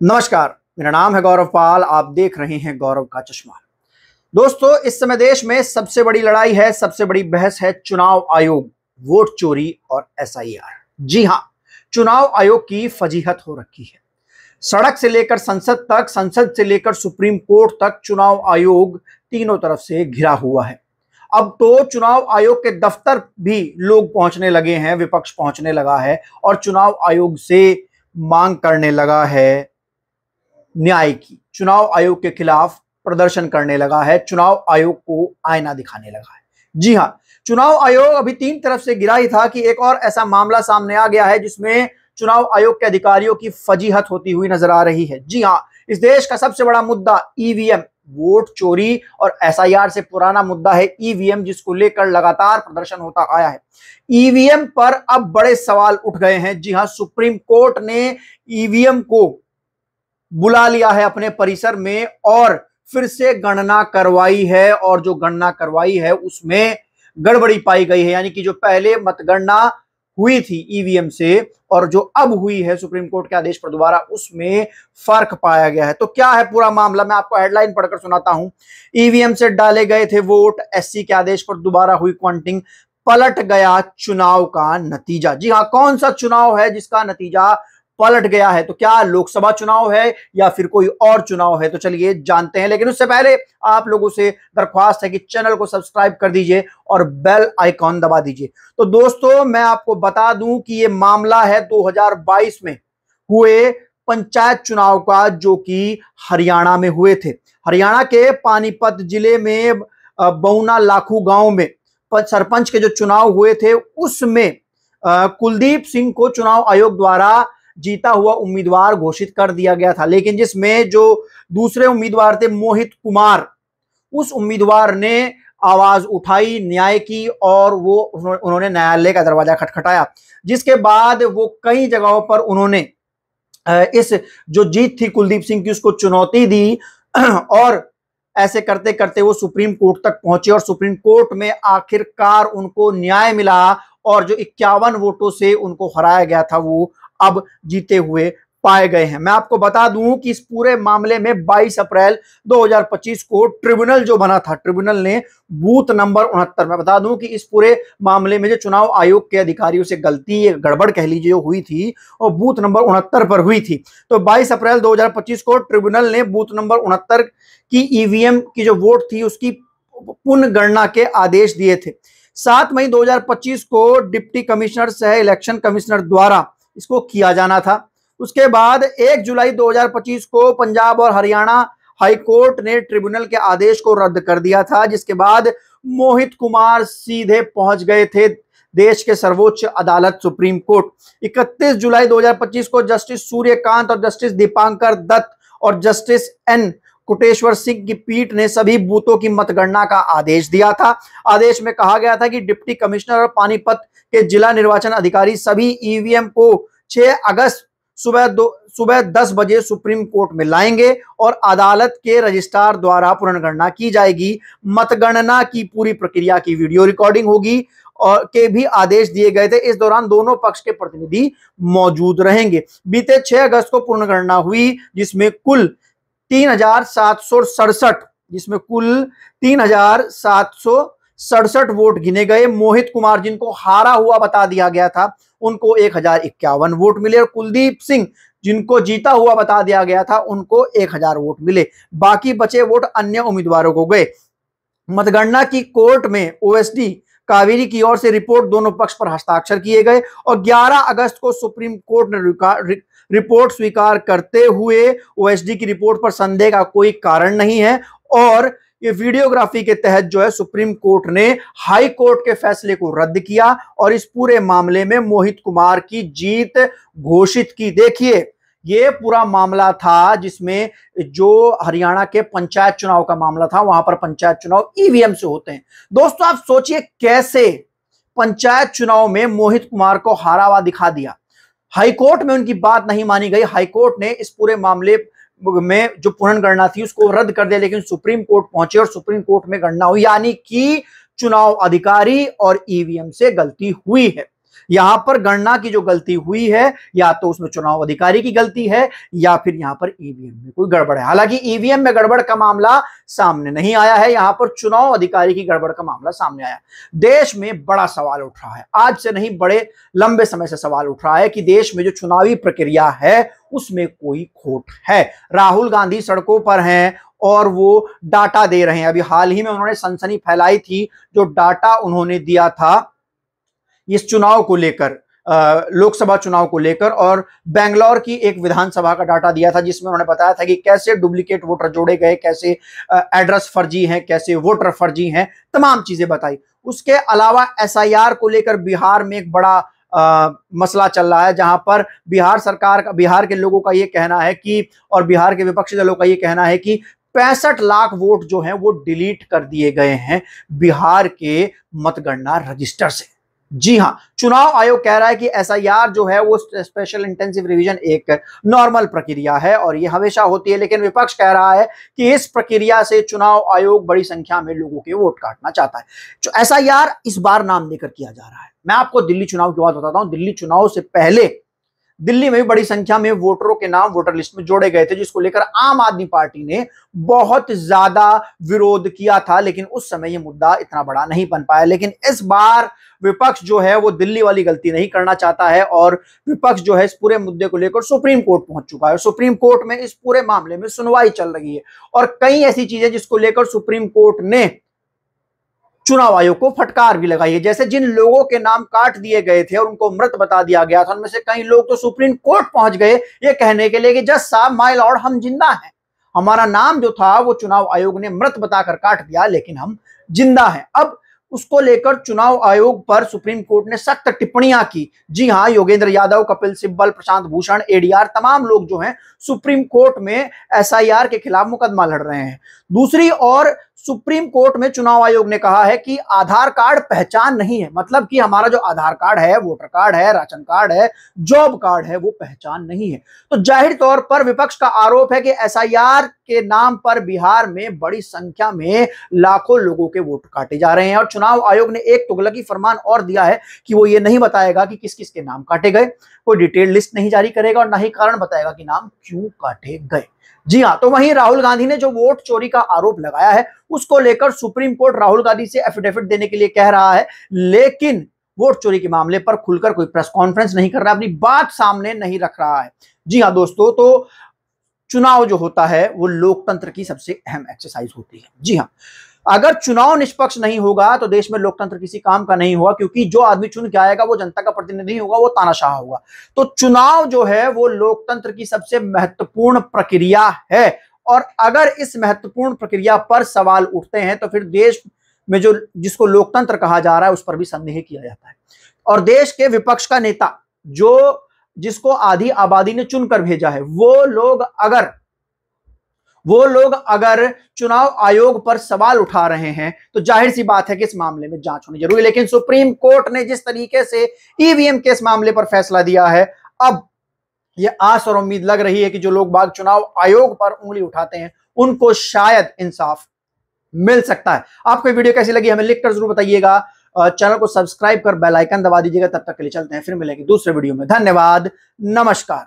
नमस्कार, मेरा नाम है गौरव पाल। आप देख रहे हैं गौरव का चश्मा। दोस्तों, इस समय देश में सबसे बड़ी लड़ाई है, सबसे बड़ी बहस है चुनाव आयोग, वोट चोरी और एसआईआर। जी हां, चुनाव आयोग की फजीहत हो रखी है। सड़क से लेकर संसद तक, संसद से लेकर सुप्रीम कोर्ट तक चुनाव आयोग तीनों तरफ से घिरा हुआ है। अब तो चुनाव आयोग के दफ्तर भी लोग पहुंचने लगे हैं, विपक्ष पहुंचने लगा है और चुनाव आयोग से मांग करने लगा है न्याय की। चुनाव आयोग के खिलाफ प्रदर्शन करने लगा है, चुनाव आयोग को आईना दिखाने लगा है। जी हां, चुनाव आयोग अभी तीन तरफ से गिरा ही था कि एक और ऐसा मामला सामने आ गया है जिसमें चुनाव आयोग के अधिकारियों की फजीहत होती हुई नजर आ रही है। जी हां, इस देश का सबसे बड़ा मुद्दा ईवीएम, वोट चोरी और एसआईआर से पुराना मुद्दा है ईवीएम, जिसको लेकर लगातार प्रदर्शन होता आया है। ईवीएम पर अब बड़े सवाल उठ गए हैं। जी हां, सुप्रीम कोर्ट ने ईवीएम को बुला लिया है अपने परिसर में और फिर से गणना करवाई है, और जो गणना करवाई है उसमें गड़बड़ी पाई गई है। यानी कि जो पहले मतगणना हुई थी ईवीएम से और जो अब हुई है सुप्रीम कोर्ट के आदेश पर दोबारा, उसमें फर्क पाया गया है। तो क्या है पूरा मामला, मैं आपको हेडलाइन पढ़कर सुनाता हूं। ईवीएम से डाले गए थे वोट, एससी के आदेश पर दोबारा हुई काउंटिंग, पलट गया चुनाव का नतीजा। जी हां, कौन सा चुनाव है जिसका नतीजा पलट गया है? तो क्या लोकसभा चुनाव है या फिर कोई और चुनाव है? तो चलिए जानते हैं, लेकिन उससे पहले आप लोगों से दरख्वास्त है कि चैनल को सब्सक्राइब कर दीजिए और बेल आइकॉन दबा दीजिए। तो दोस्तों, मैं आपको बता दूं कि ये मामला है 2022 में हुए पंचायत चुनाव का, जो कि हरियाणा में हुए थे। हरियाणा के पानीपत जिले में बौना लाखू गांव में सरपंच के जो चुनाव हुए थे उसमें कुलदीप सिंह को चुनाव आयोग द्वारा जीता हुआ उम्मीदवार घोषित कर दिया गया था, लेकिन जिसमें जो दूसरे उम्मीदवार थे मोहित कुमार, उस उम्मीदवार ने आवाज उठाई न्याय की और वो उन्होंने न्यायालय का दरवाजा खटखटाया, जिसके बाद वो कई जगहों पर उन्होंने इस जो जीत थी कुलदीप सिंह की उसको चुनौती दी और ऐसे करते करते वो सुप्रीम कोर्ट तक पहुंचे और सुप्रीम कोर्ट में आखिरकार उनको न्याय मिला और जो 51 वोटों से उनको हराया गया था वो अब जीते हुए पाए गए हैं। मैं आपको बता दूं कि इस पूरे मामले में 22 अप्रैल 2025 को ट्रिब्यूनल जो बना था, ट्रिब्यूनल ने बूथ नंबर 69, मैं बता दूं कि इस पूरे मामले में जो चुनाव आयोग के अधिकारियों से गलती, गड़बड़ कह लीजिए, हुई थी और बूथ नंबर 69 पर हुई थी। तो 22 अप्रैल 2025 को ट्रिब्यूनल ने बूथ नंबर 69 की ईवीएम की जो वोट थी उसकी पुनर्गणना के आदेश दिए थे। 7 मई 2025 को डिप्टी कमिश्नर सह इलेक्शन कमिश्नर द्वारा इसको किया जाना था। उसके बाद 1 जुलाई 2025 को पंजाब और हरियाणा हाई कोर्ट ने ट्रिब्यूनल के आदेश को रद्द कर दिया था, जिसके बाद मोहित कुमार सीधे पहुंच गए थे देश के सर्वोच्च अदालत सुप्रीम कोर्ट। 31 जुलाई 2025 को जस्टिस सूर्यकांत और जस्टिस दीपांकर दत्त और जस्टिस एन कुटेश्वर सिंह की पीठ ने सभी बूथों की मतगणना का आदेश दिया था। आदेश में कहा गया था कि डिप्टी कमिश्नर और पानीपत के जिला निर्वाचन अधिकारी सभी ईवीएम को 6 अगस्त सुबह 10 बजे सुप्रीम कोर्ट में लाएंगे और अदालत के रजिस्ट्रार द्वारा पुनर्गणना की जाएगी। मतगणना की पूरी प्रक्रिया की वीडियो रिकॉर्डिंग होगी और के भी आदेश दिए गए थे। इस दौरान दोनों पक्ष के प्रतिनिधि मौजूद रहेंगे। बीते 6 अगस्त को पुनर्गणना हुई, जिसमें कुल 3,767 वोट गिने गए। मोहित कुमार, जिनको हारा हुआ बता दिया गया था, उनको 1,051 वोट मिले और कुलदीप सिंह, जिनको जीता हुआ बता दिया गया था, उनको 1,000 वोट मिले। बाकी बचे वोट अन्य उम्मीदवारों को गए। मतगणना की कोर्ट में ओएसडी कावेरी की ओर से रिपोर्ट दोनों पक्ष पर हस्ताक्षर किए गए और 11 अगस्त को सुप्रीम कोर्ट ने रिपोर्ट स्वीकार करते हुए ओएसडी की रिपोर्ट पर संदेह का कोई कारण नहीं है और ये वीडियोग्राफी के तहत जो है सुप्रीम कोर्ट ने हाई कोर्ट के फैसले को रद्द किया और इस पूरे मामले में मोहित कुमार की जीत घोषित की। देखिए, ये पूरा मामला था जिसमें जो हरियाणा के पंचायत चुनाव का मामला था, वहां पर पंचायत चुनाव ईवीएम से होते हैं। दोस्तों, आप सोचिए कैसे पंचायत चुनाव में मोहित कुमार को हारा हुआ दिखा दिया। हाईकोर्ट में उनकी बात नहीं मानी गई। हाईकोर्ट ने इस पूरे मामले में जो पुनर्गणना थी उसको रद्द कर दिया, लेकिन सुप्रीम कोर्ट पहुंचे और सुप्रीम कोर्ट में गणना हुई, यानी कि चुनाव अधिकारी और ईवीएम से गलती हुई है। यहां पर गणना की जो गलती हुई है या तो उसमें चुनाव अधिकारी की गलती है या फिर यहां पर ईवीएम में कोई गड़बड़ है। हालांकि ईवीएम में गड़बड़ का मामला सामने नहीं आया है, यहां पर चुनाव अधिकारी की गड़बड़ का मामला सामने आया। देश में बड़ा सवाल उठ रहा है, आज से नहीं बड़े लंबे समय से सवाल उठ रहा है कि देश में जो चुनावी प्रक्रिया है उसमें कोई खोट है। राहुल गांधी सड़कों पर हैं और वो डाटा दे रहे हैं। अभी हाल ही में उन्होंने सनसनी फैलाई थी, जो डाटा उन्होंने दिया था इस चुनाव को लेकर, लोकसभा चुनाव को लेकर, और बेंगलोर की एक विधानसभा का डाटा दिया था जिसमें उन्होंने बताया था कि कैसे डुप्लीकेट वोटर जोड़े गए, कैसे एड्रेस फर्जी हैं, कैसे वोटर फर्जी हैं, तमाम चीजें बताई। उसके अलावा एसआईआर को लेकर बिहार में एक बड़ा मसला चल रहा है, जहां पर बिहार सरकार का, बिहार के लोगों का यह कहना है कि, और बिहार के विपक्षी दलों का यह कहना है कि 65 लाख वोट जो हैं वो डिलीट कर दिए गए हैं बिहार के मतगणना रजिस्टर से। जी हां, चुनाव आयोग कह रहा है कि एसआईआर जो है वो स्पेशल इंटेंसिव रिवीजन एक नॉर्मल प्रक्रिया है और ये हमेशा होती है, लेकिन विपक्ष कह रहा है कि इस प्रक्रिया से चुनाव आयोग बड़ी संख्या में लोगों के वोट काटना चाहता है। जो एसआईआर इस बार नाम लेकर किया जा रहा है। मैं आपको दिल्ली चुनाव की बात बताता हूं। दिल्ली चुनाव से पहले दिल्ली में भी बड़ी संख्या में वोटरों के नाम वोटर लिस्ट में जोड़े गए थे, जिसको लेकर आम आदमी पार्टी ने बहुत ज्यादा विरोध किया था, लेकिन उस समय यह मुद्दा इतना बड़ा नहीं बन पाया। लेकिन इस बार विपक्ष जो है वो दिल्ली वाली गलती नहीं करना चाहता है और विपक्ष जो है इस पूरे मुद्दे को लेकर सुप्रीम कोर्ट पहुंच चुका है। सुप्रीम कोर्ट में इस पूरे मामले में सुनवाई चल रही है और कई ऐसी चीजें जिसको लेकर सुप्रीम कोर्ट ने चुनाव आयोग को फटकार भी लगाई है। जैसे जिन लोगों के नाम काट दिए गए थे और उनको मृत बता दिया गया था, उनमें से कई लोग तो सुप्रीम कोर्ट पहुंच गए ये कहने के लिए कि जज साहब, माय लॉर्ड, हम जिंदा हैं, हमारा नाम जो था वो चुनाव आयोग ने मृत बताकर काट दिया, लेकिन हम जिंदा हैं। अब उसको लेकर चुनाव आयोग पर सुप्रीम कोर्ट ने सख्त टिप्पणियां की। जी हां, योगेंद्र यादव, कपिल सिब्बल, प्रशांत भूषण, एडीआर, तमाम लोग जो हैं सुप्रीम कोर्ट में एसआईआर के खिलाफ मुकदमा लड़ रहे हैं। दूसरी ओर सुप्रीम कोर्ट में चुनाव आयोग ने कहा है कि आधार कार्ड पहचान नहीं है, मतलब कि हमारा जो आधार कार्ड है, वोटर कार्ड है, राशन कार्ड है, जॉब कार्ड है, वो पहचान नहीं है। तो जाहिर तौर पर विपक्ष का आरोप है कि एसआईआर के नाम पर बिहार में बड़ी संख्या में लाखों लोगों के वोट काटे जा रहे हैं और चुनाव आयोग ने एक तुगलकी फरमान और दिया है कि वो ये नहीं बताएगा कि किस किस के नाम काटे गए, कोई डिटेल लिस्ट नहीं जारी करेगा और ना ही कारण बताएगा कि नाम क्यों काटे गए। जी हां, तो वहीं राहुल गांधी ने जो वोट चोरी का आरोप लगाया है उसको लेकर सुप्रीम कोर्ट राहुल गांधी से एफिडेविट देने के लिए कह रहा है, लेकिन वोट चोरी के मामले पर खुलकर कोई प्रेस कॉन्फ्रेंस नहीं कर रहा, अपनी बात सामने नहीं रख रहा है। जी हां दोस्तों, तो चुनाव जो होता है वो लोकतंत्र की सबसे अहम एक्सरसाइज होती है। जी हां, अगर चुनाव निष्पक्ष नहीं होगा तो देश में लोकतंत्र किसी काम का नहीं होगा, क्योंकि जो आदमी चुन के आएगा वो जनता का प्रतिनिधि होगा, वो तानाशाह होगा। तो चुनाव जो है वो लोकतंत्र की सबसे महत्वपूर्ण प्रक्रिया है और अगर इस महत्वपूर्ण प्रक्रिया पर सवाल उठते हैं तो फिर देश में जो जिसको लोकतंत्र कहा जा रहा है उस पर भी संदेह किया जाता है। और देश के विपक्ष का नेता जो जिसको आधी आबादी ने चुनकर भेजा है, वो लोग अगर चुनाव आयोग पर सवाल उठा रहे हैं तो जाहिर सी बात है कि इस मामले में जांच होनी जरूरी है। लेकिन सुप्रीम कोर्ट ने जिस तरीके से ईवीएम के इस मामले पर फैसला दिया है, अब यह आस और उम्मीद लग रही है कि जो लोग बाग चुनाव आयोग पर उंगली उठाते हैं उनको शायद इंसाफ मिल सकता है। आपको वीडियो कैसी लगी हमें लिखकर जरूर बताइएगा। चैनल को सब्सक्राइब कर बेल आइकन दबा दीजिएगा। तब तक के लिए चलते हैं, फिर मिलेंगे दूसरे वीडियो में। धन्यवाद, नमस्कार।